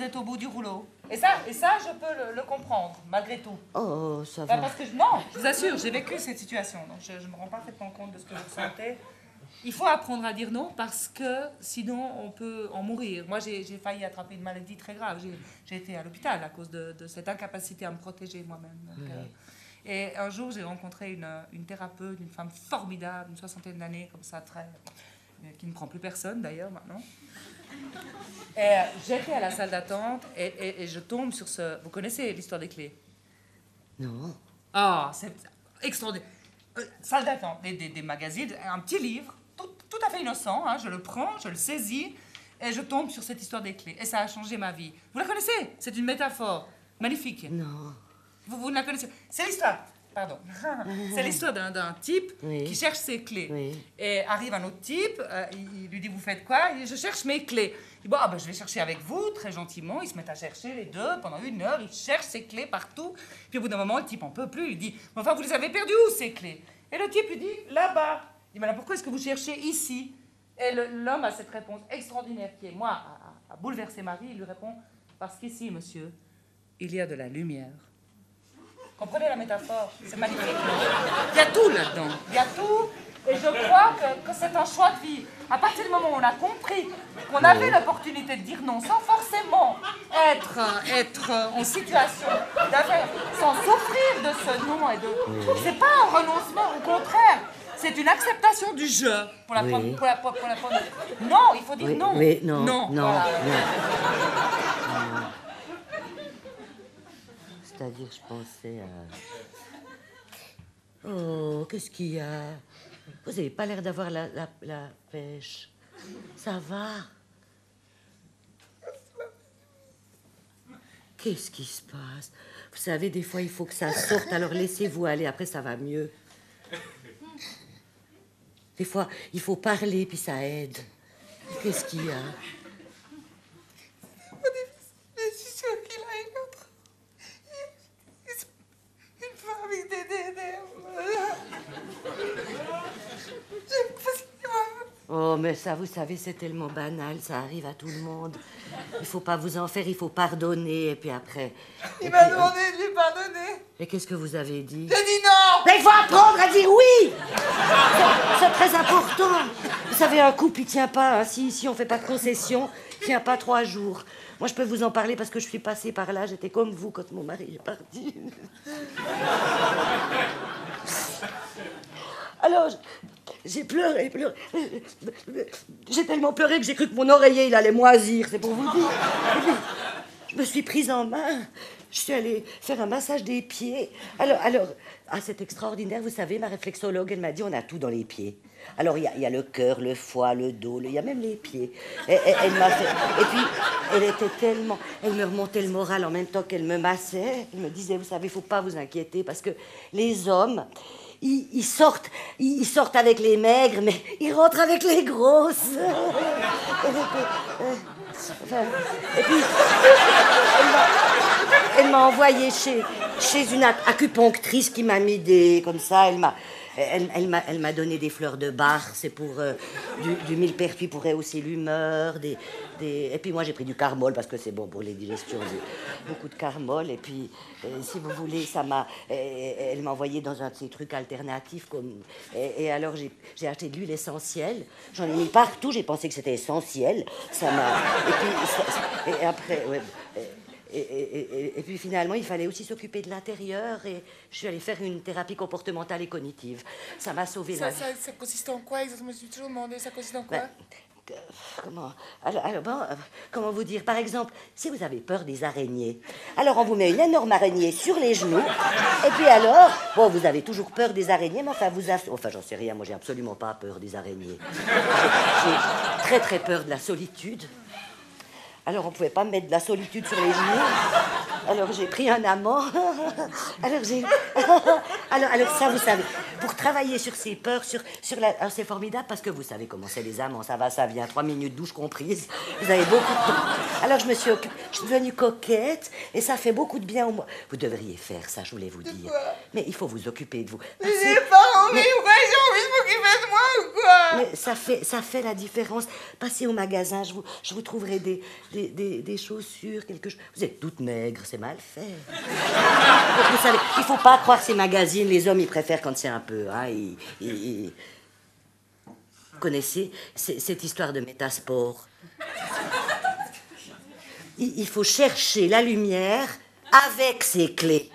êtes au bout du rouleau. Et ça je peux le comprendre, malgré tout. Oh, ça va. Parce que, non, je vous assure, j'ai vécu cette situation, donc je me rends parfaitement compte de ce que vous ressentez. Il faut apprendre à dire non, parce que sinon, on peut en mourir. Moi, j'ai failli attraper une maladie très grave. J'ai été à l'hôpital à cause de cette incapacité à me protéger moi-même. Donc, et un jour, j'ai rencontré une thérapeute, une femme formidable, une soixantaine d'années, comme ça, qui ne prend plus personne, d'ailleurs, maintenant. Et j'étais à la salle d'attente et je tombe sur ce... Vous connaissez l'histoire des clés? Non. Ah, c'est extraordinaire. Salle d'attente, des magazines, un petit livre, tout à fait innocent, hein, je le prends, je le saisis, et je tombe sur cette histoire des clés. Et ça a changé ma vie. Vous la connaissez? C'est une métaphore magnifique. Non. Vous ne la connaissez? C'est l'histoire... Pardon. C'est l'histoire d'un type qui cherche ses clés. Oui. Et arrive un autre type, il lui dit, vous faites quoi? Il dit, je cherche mes clés. Il dit, bon, je vais chercher avec vous, très gentiment. Ils se mettent à chercher les deux pendant 1 heure. Ils cherchent ses clés partout. Puis au bout d'un moment, le type en peut plus. Il dit, mais enfin, vous les avez perdues où, ces clés? Et le type lui dit, là-bas. Il dit, mais alors pourquoi est-ce que vous cherchez ici? Et l'homme a cette réponse extraordinaire qui est, moi, a bouleversé ma vie. Il lui répond, parce qu'ici, monsieur, il y a de la lumière. Comprenez la métaphore? C'est magnifique. Il y a tout là-dedans. Il y a tout. Et je crois que c'est un choix de vie. À partir du moment où on a compris qu'on avait l'opportunité de dire non sans forcément être en situation sans souffrir de ce non et de... C'est pas un renoncement, au contraire. C'est une acceptation du jeu. Pour la prendre... Non, il faut dire non. Oui, non. Non. Non. Voilà. Non. C'est-à-dire, je pensais à... Oh, qu'est-ce qu'il y a? Vous n'avez pas l'air d'avoir la pêche. Ça va? Qu'est-ce qui se passe? Vous savez, des fois, il faut que ça sorte, alors laissez-vous aller, après ça va mieux. Des fois, il faut parler, puis ça aide. Qu'est-ce qu'il y a? Je suis sûre qu'il a une autre... Une femme avec des... Oh, mais ça, vous savez, c'est tellement banal, ça arrive à tout le monde. Il faut pas vous en faire, il faut pardonner, et puis après... Il m'a demandé de lui pardonner. Et qu'est-ce que vous avez dit? J'ai dit non. Mais il faut apprendre à dire oui. C'est très important. Vous savez, un couple, il tient pas, hein. Si on fait pas de concession, il tient pas 3 jours. Moi, je peux vous en parler parce que je suis passée par là. J'étais comme vous quand mon mari est parti. Alors, j'ai pleuré. J'ai tellement pleuré que j'ai cru que mon oreiller, il allait moisir, c'est pour vous dire. Je me suis prise en main. Je suis allée faire un massage des pieds. Alors, c'est extraordinaire, vous savez, ma réflexologue, elle m'a dit, on a tout dans les pieds. Alors, il y a le cœur, le foie, le dos, il y a même les pieds. Elle m'a fait... Et puis, elle était tellement... Elle me remontait le moral en même temps qu'elle me massait. Elle me disait, vous savez, il ne faut pas vous inquiéter, parce que les hommes... Ils sortent avec les maigres, mais ils rentrent avec les grosses. Et puis, elle m'a envoyée chez une acupunctrice qui m'a mis des... Comme ça, elle m'a donné des fleurs de bar, c'est pour du millepertuis pour rehausser l'humeur, et puis moi j'ai pris du carmol parce que c'est bon pour les digestions, beaucoup de carmol, et puis si vous voulez, elle m'a envoyé dans un de ces trucs alternatifs et alors j'ai acheté de l'huile essentielle, j'en ai mis partout, j'ai pensé que c'était essentiel, et après ouais, et puis finalement, il fallait aussi s'occuper de l'intérieur et je suis allée faire une thérapie comportementale et cognitive. Ça m'a sauvé la vie. Ça consiste en quoi exactement? Je me suis toujours demandé, ça consiste en quoi? Comment? Comment vous dire? Par exemple, si vous avez peur des araignées, alors on vous met une énorme araignée sur les genoux et puis alors, bon, vous avez toujours peur des araignées, mais enfin, j'en sais rien, moi j'ai absolument pas peur des araignées. J'ai très très peur de la solitude. Alors, on ne pouvait pas me mettre de la solitude sur les genoux. Alors j'ai pris un amant. Alors j'ai... alors ça, vous savez, pour travailler sur ces peurs, sur la... Alors c'est formidable parce que vous savez comment c'est les amants, ça va, ça vient, 3 minutes douche comprises. Vous avez beaucoup de temps. Alors je suis devenue coquette et ça fait beaucoup de bien au moins. Vous devriez faire ça, je voulais vous dire. Mais il faut vous occuper de vous. Mais j'ai pas envie, pourquoi j'ai envie de m'occuper de moi ou quoi? Mais ça fait la différence. Passez au magasin, je vous trouverai des chaussures, quelque chose. Vous êtes toute maigre, c'est mal fait. Vous savez, il faut pas croire ces magazines, les hommes, ils préfèrent quand c'est un peu... Hein, Vous connaissez cette histoire de métasport? Il faut chercher la lumière avec ses clés.